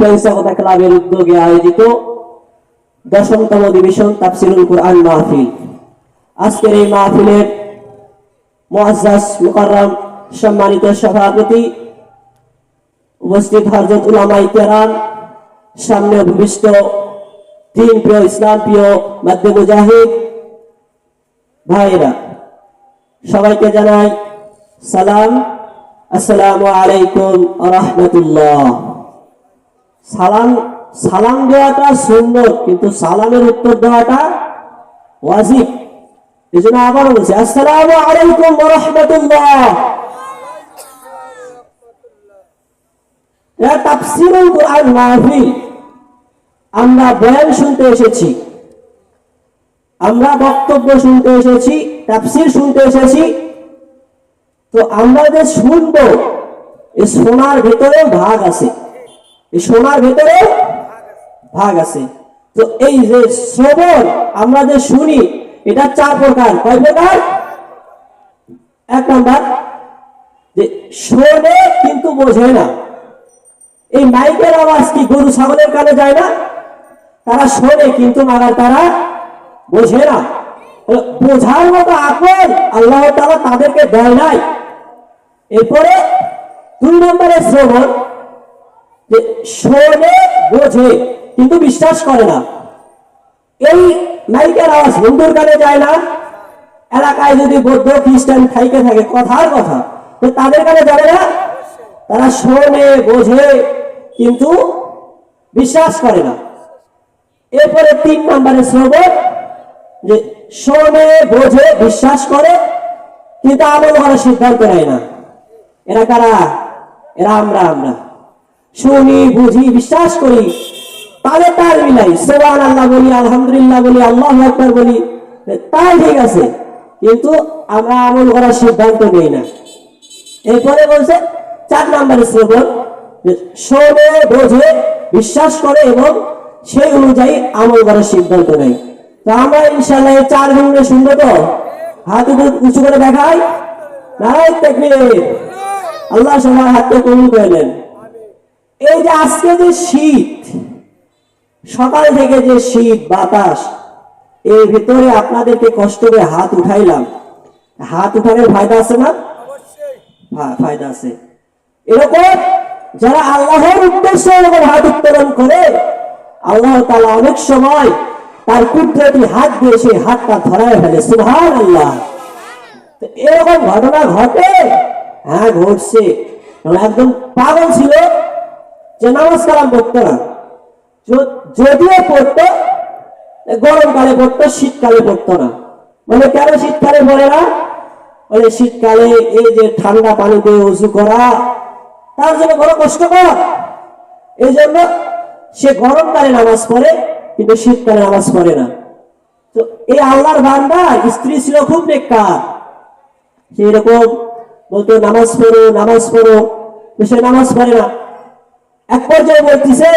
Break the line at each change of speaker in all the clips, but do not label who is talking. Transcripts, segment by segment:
ফেরেশতা ক্লাবের উদ্যোগে আয়োজিত 10তম অধিবেশন তাফসীরুল কুরআন মাহফিল। আজকের এই মাহফিলের মুআজ্জাজ মুকাররম সম্মানিত সভাপতি, উপস্থিত হযরত উলামায়ে কেরাম, সামনে ভূমিষ্ঠ দিন প্রিয়, ইসলাম প্রিয় মাদ্দে মুজাহিদ ভাইরা, সবাইকে জানাই সালাম, আসসালামু আলাইকুম ওয়া রাহমাতুল্লাহ। সালাম দেওয়াটা সুন্নত, কিন্তু সালামের উত্তর দেওয়াটা ওয়াজিব। এজন্য আবার বলছি আসসালামু আলাইকুম ওয়া রাহমাতুল্লাহ। এটা তাফসীরুল কুরআন মাহফিল। আমরা বয়ান শুনতে এসেছি, আমরা বক্তব্য শুনতে এসেছি, তাফসীর শুনতে এসেছি। তো আমরা যে শুনবো, এই শোনার ভেতরে ভাগ আছে, এই শোনার ভেতরে ভাগ আছে। তো এই যে শ্রবণ আমরা যে শুনি, এটা 4 প্রকার। কয় প্রকার? 1 নাম্বার, যে শোনে কিন্তু বোঝে না। এই মাইকের আওয়াজ কি গরু ছাগলের কানে যায় না? তারা শোনে কিন্তু তারা বোঝে না। বোঝার মতো আকল আল্লাহ তাআলা তাদেরকে দেয় নাই। এরপরে 2 নম্বরে শ্রবণ, যে শোনে বোঝে কিন্তু বিশ্বাস করে না। এই মাইকের আওয়াজ হিন্দুর কানে যায় না। এলাকায় যদি বৌদ্ধ খ্রিস্টান খাইকে থাকে কথার কথা, তো তাদের কানে যাবে না। তারা শোনে বোঝে কিন্তু বিশ্বাস করে না। এরপরে 3 নম্বরে শ্রবণ, যে শোনে বোঝে বিশ্বাস করে কিন্তু আমল করার সিদ্ধান্ত নেয় না। এরা কারা? এরা আমরা শুনি, বুঝি, বিশ্বাস করি, তাহলে তার মিলাই, সুবহানাল্লাহ বলি, আলহামদুলিল্লাহ বলি, আল্লাহু আকবার বলি, তাই ঠিক আছে, কিন্তু আমরা আমল করার সিদ্ধান্ত নেই না। এরপরে বলছে 4 নম্বরে শ্রবণ, শোনে বোঝে বিশ্বাস করে এবং সেই অনুযায়ী আমল করার সিদ্ধান্ত নেয়। তো আমরা ইনশাআল্লাহ এই 4 গুণে শুনবো। তো হাত উঁচু করে দেখাই, নারায়ে তাকবীর। আল্লাহ সবার হাতকে কবুল করে নেন। এই যে আজকে যে শীত, সকাল থেকে যে শীত বাতাস, এর ভিতরে আপনাদেরকে কষ্ট করে হাত উঠাইলাম। হাত উঠানোর ফায়দা আছে না? ফায়দা আছে। এরকম যারা আল্লাহর উদ্দেশ্যে এরকম হাত উত্তোলন করে, আল্লাহ তাআলা অনেক সময় তার কুদরতি হাত দিয়ে সেই হাতটা ধরায় ফেলে। সুবহানাল্লাহ। এরকম ঘটনা ঘটে? হ্যাঁ, ঘটছে। একদম পাগল ছিল, যে নামাজ কালাম পড়তো না। যদিও পড়তো, গরমকালে পড়তো, শীতকালে পড়তো না। মানে কেন শীতকালে পড়ে না? মানে শীতকালে এই যে ঠান্ডা পানি দিয়ে ওযু করা তার জন্য বড় কষ্টকর। এই জন্য সে গরমকালে নামাজ পড়ে কিন্তু শীতকালে নামাজ পড়ে না। তো এই আল্লাহর বান্দা স্ত্রী ছিল খুব নেককার। সেই রকম বলতো নামাজ পড়ো, নামাজ পড়ো, সে নামাজ পড়ে না। এক পর্যায়ে বলতেছে,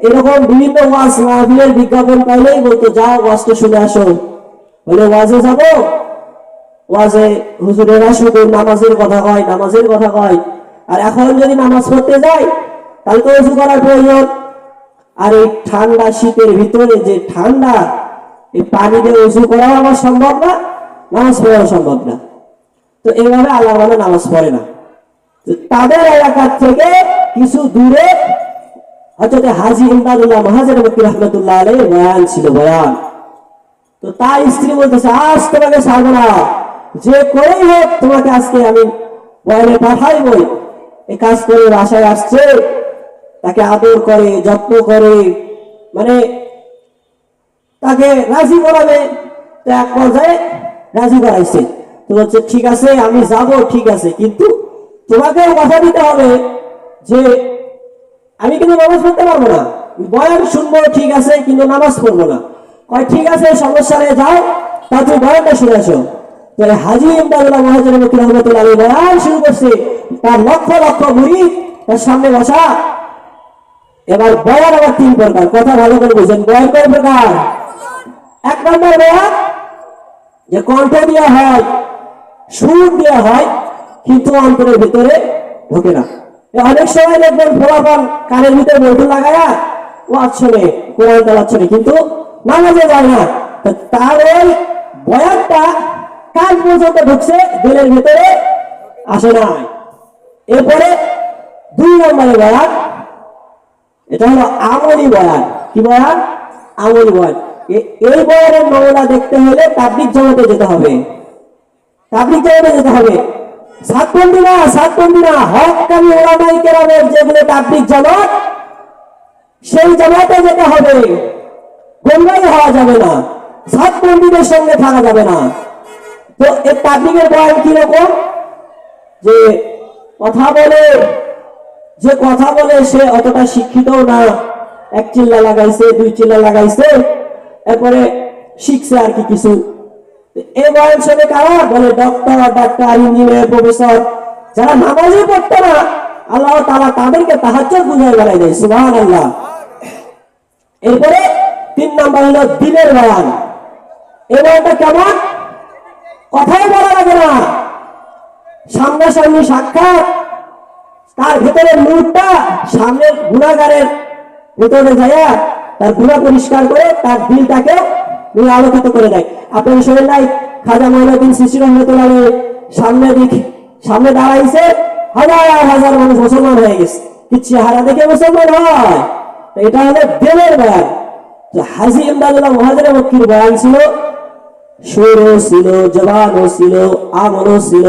এরকম বিভিন্ন ওয়াজ মাহফিলের বিজ্ঞাপন পাইলেই বলতো, যাও ওয়াজটা শুনে আসো। বলে ওয়াজে যাবো, ওয়াজে হুজুরেরা শুধু নামাজের কথা কয়, নামাজের কথা কয়। আর এখন যদি নামাজ পড়তে যাই তাহলে তো ওযু করার প্রয়োজন। আর এই ঠান্ডা শীতের ভিতরে যে ঠান্ডা, এই পানি দিয়ে ওযু করাও আমার সম্ভব না, নামাজ পড়াও সম্ভব না। তো এইভাবে আল্লাহর বান্দা নামাজ পড়ে না। তো তাদের এলাকা থেকে কিছু দূরে হযরত হাজী ইমদাদুল্লাহ মহাজের মুফতি রাহমাতুল্লাহ আলাইহি বয়ান ছিল, বয়ান। তো তার স্ত্রী বলতেছে, আজ তোমাকে ছাড়বো না, যে করেই হোক তোমাকে আজকে আমি বয়ানে পাঠাইবই। এই কাজ করে বাসায় আসছে, তাকে আদর করে, যত্ন করে, মানে তাকে রাজি করাবে। তো এক পর্যায়ে রাজি করাইছে। তো বলছে, ঠিক আছে আমি যাব, ঠিক আছে, কিন্তু তোমাকেও কথা দিতে হবে যে আমি কিন্তু নামাজ পড়তে পারবো না, বয়ান শুনবো ঠিক আছে, কিন্তু নামাজ পড়বো না। কয় ঠিক আছে, সমস্যা নেই, যাও, তা তুমি বয়ানটা শুনে আসো। তাহলে হাজী ইমদাদুল্লাহ মহাজের মুফতি রাহমাতুল্লাহ আলাইহি বয়ান শুরু করছে। তার লক্ষ লক্ষ মুরিদ তার সামনে বসা। এবার বয়ান আবার 3 প্রকার, কথা ভালো করে বুঝেন। বয়ান কয় প্রকার? 1 নম্বর বয়ান, যে কণ্ঠ দেওয়া হয়, সুর দেওয়া হয়, কিন্তু অন্তরের ভিতরে ঢোকে না। অনেক সময় দেখবেন ফোলাফান কানের ভিতরে বইটু লাগায়া ও আচ্ছনে কোরআন চালাচ্ছে কিন্তু নামাজে যায় না। তার ওই বয়ানটা কান পর্যন্ত ঢুকছে, দিলের ভিতরে আসে নাই। এরপরে 2 নম্বরে বয়ান, এটা হলো আমলি বয়ান। কি বয়ান? আমলি বয়ান। এই বয়ানের নমুনা দেখতে হলে তাবলীগ জামাতে যেতে হবে। তাবলীগ জামাতে যেতে হবে। সাতবন্দি না, হক্কানি ওলামায়ে কেরামের যেগুলো তাবলীগ জামাত, সেই জামাতে যেতে হবে। গোমরাহী হওয়া যাবে না, সাতবন্দিদের সঙ্গে থাকা যাবে না। তো এই তাবলীগের বয়ান কিরকম? যে কথা বলে সে অতটা শিক্ষিতও না, 1 চিল্লা লাগাইছে 2 চিল্লা লাগাইছে, এরপরে শিখছে আর কি কিছু। এই বয়ান শুনে কারা বলে? ডাক্তার, ইঞ্জিনিয়ার, প্রফেসর, যারা নামাজই পড়তো না, আল্লাহ তাআলা তাদেরকে তাহাজ্জুদ বুঝায় বেড়াই দেয়। সুবহানাল্লাহ। এরপরে 3 নাম্বার হলো দিনের বয়ান। এই বয়ানটা কেমন? কথাই বলা লাগে না, সামনাসামনি সাক্ষাৎ, তার ভেতরে নূরটা সামনের গুনাহগারের ভেতরে যায়, তার গুনাহ পরিষ্কার করে তার দিলটাকে আলোকিত করে দেয়। আপনার শোনেন নাই খাজা মঈনুদ্দিন চিশতি রহমাতুল্লাহ সামনে দাঁড়াইছে, হাজার মানুষ মুসলমান হয়ে গেছে, কি চেহারা দেখে মুসলমান হয়? এটা হলো দিনের বয়ান। তো হাজী ইমদাদুল্লাহ মুহাজিরে মক্কির বয়ান ছিল, সুরও ছিল, জবানও ছিল, আমলও ছিল।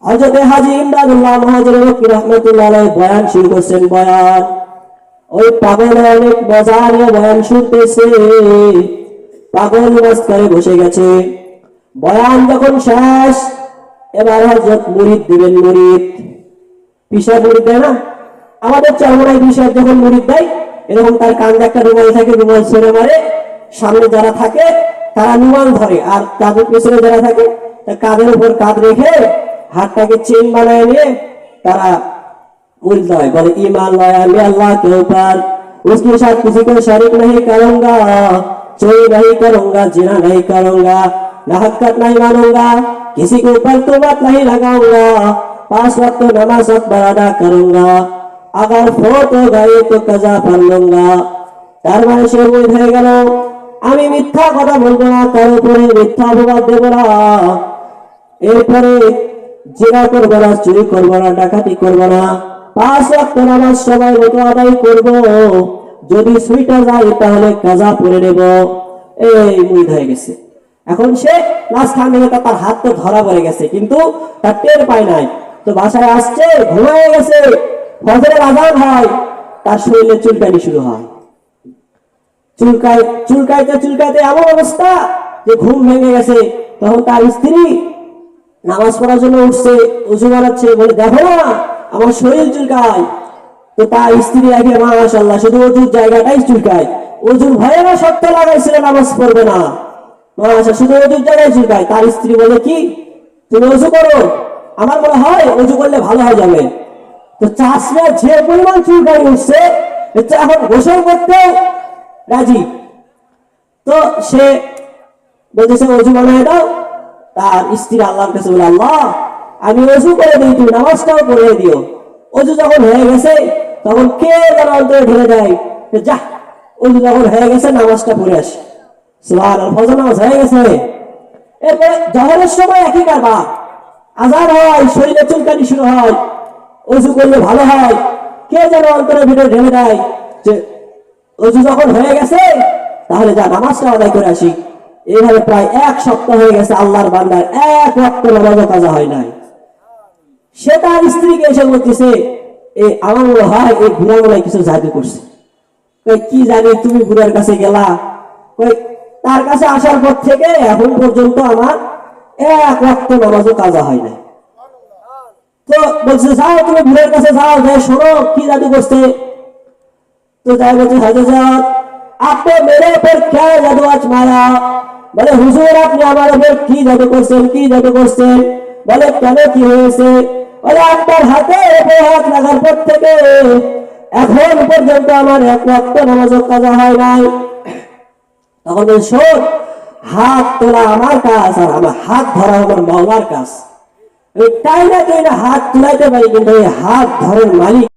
হযরত হাজী ইমদাদুল্লাহ মুহাজিরে মক্কি রাহমাতুল্লাহ আলাইহি বয়ান শুরু করছেন। বয়ান ওই পাগল অনেক মজা নিয়ে বয়ান শুনতেছে, পাগল মস্কারে বসে গেছে। বয়ান যখন শেষ, এবার হযরত মুরিদ দিবেন। মুরিদ পিসাব মুরিদ দেয় না আমাদের চরমনাই পিসাব, যখন মুরিদ দেয় এরকম তার কাঁধে একটা রুমাল থাকে, রুমাল ছেড়ে মারে, সামনে যারা থাকে তারা রুমাল ধরে, আর তাদের পিছনে যারা থাকে কাঁধের উপর কাঁধ রেখে হাতটাকে চেন বানায় নিয়ে তারা मुरीद लाए, बोले ईमान लाया मैं अल्लाह के ऊपर, उसके साथ किसी को शरीक नहीं करूंगा, चोरी नहीं करूंगा, जिना नहीं करूंगा, नाहकत नहीं मानूंगा, किसी के ऊपर तुहमत नहीं लगाऊंगा, 5 वक्त नमाज अदा करूंगा, अगर फोत हो गई तो कजा पढ़ लूंगा। तार माने से मुरीद হয়ে গেল, আমি মিথ্যা কথা বলবো না, কারো উপরে মিথ্যা অপবাদ দেব না, এরপরে জিনা করব না, চুরি করব না, ডাকাতি করব না, 5 ওয়াক্ত নামাজ সময় মতো আদায় করব, যদি সুইটা যায় তাহলে কাজা পড়ে নেব। এই মুরিদ হয়ে গেছে। এখন সে মাঝখান থেকে তার হাত তো ধরা পড়ে গেছে, কিন্তু তার টের পায় নাই। তো বাসায় আসছে, ঘুমিয়ে গেছে, ফজরের আযান হয়, তার শরীরে চুলকানি শুরু হয়। চুলকাইতে এমন অবস্থা যে ঘুম ভেঙে গেছে। তখন তার স্ত্রী নামাজ পড়ার জন্য উঠছে, ওযু করাচ্ছে, বলে দেখো না আমার শরীর চুলকায়। তো তার স্ত্রী আগে মাশাআল্লাহ শুধু ওযুর জায়গাটাই চুলকায়, ওযুর ভয়ে না শর্ত লাগাইছিল নামাজ পড়বে না, মাশাআল্লাহ শুধু ওযুর জায়গায় চুলকায়। তার স্ত্রী বলে কি তুমি ওযু করো, আমার মনে হয় ওযু করলে ভালো হয়ে যাবে। তো চাষরা যে পরিমাণ চুলকানি উঠছে, এখন গোসল করতে রাজি। তো সে বলতেছে ওযু বানায় দাও। তার স্ত্রী আল্লাহর কাছে বলে, আল্লাহ আমি ওযু করে দিই, তুমি নামাজটাও পড়ে দিও। ওযু যখন হয়ে গেছে তখন কে যেন অন্তরে ঢেলে দেয়, যা ওযু যখন হয়ে গেছে নামাজটা পড়ে আসে। সুবহানাল্লাহ, ফজর নামাজ হয়ে গেছে। এরপরে জহরের সময় একই কারবার, আযান হয়, শরীরে চুলকানি শুরু হয়, ওযু করলে ভালো হয়, কে যেন অন্তরের ভিতরে ঢেলে দেয় যে ওযু যখন হয়ে গেছে তাহলে যা নামাজটা আদায় করে আসি। এইভাবে প্রায় 1 সপ্তাহ হয়ে গেছে, আল্লাহর বান্দার 1 ওয়াক্ত নামাজও কাজা হয় নাই। সে তার স্ত্রীকে এসে বলতেছে, আমার মনে হয় এই বুড়া মনে কিছু জাদু করছে। কি জানি, তুমি বুড়ার কাছে গেলা? তার কাছে আসার পর থেকে এখন পর্যন্ত আমার 1 ওয়াক্ত নামাজও কাজা হয় নাই। তো বলছে যাও তুমি বুড়ার কাছে যাও, যাই শোনো কি জাদু করছে। তো যাই বলছে হযরত আপনি মেরে উপর क्या জাদু আজমায়া? বলে হুজুর আপনি আমার উপর কি জাদু করছেন, কি জাদু করছেন? বলে কেন, কি হয়েছে? বলে আপনার হাতে হাত লাগার পর থেকে এখন পর্যন্ত আমার 1 ওয়াক্ত নামাজও কাজা হয় নাই। তখন বলে শোন, হাত তোলা আমার কাজ আর আমার হাত ধরা আমার মাওলার কাজ। ওই টাইনা টাইনা হাত তুলাইতে পারি, কিন্তু এই হাত ধরার মালিক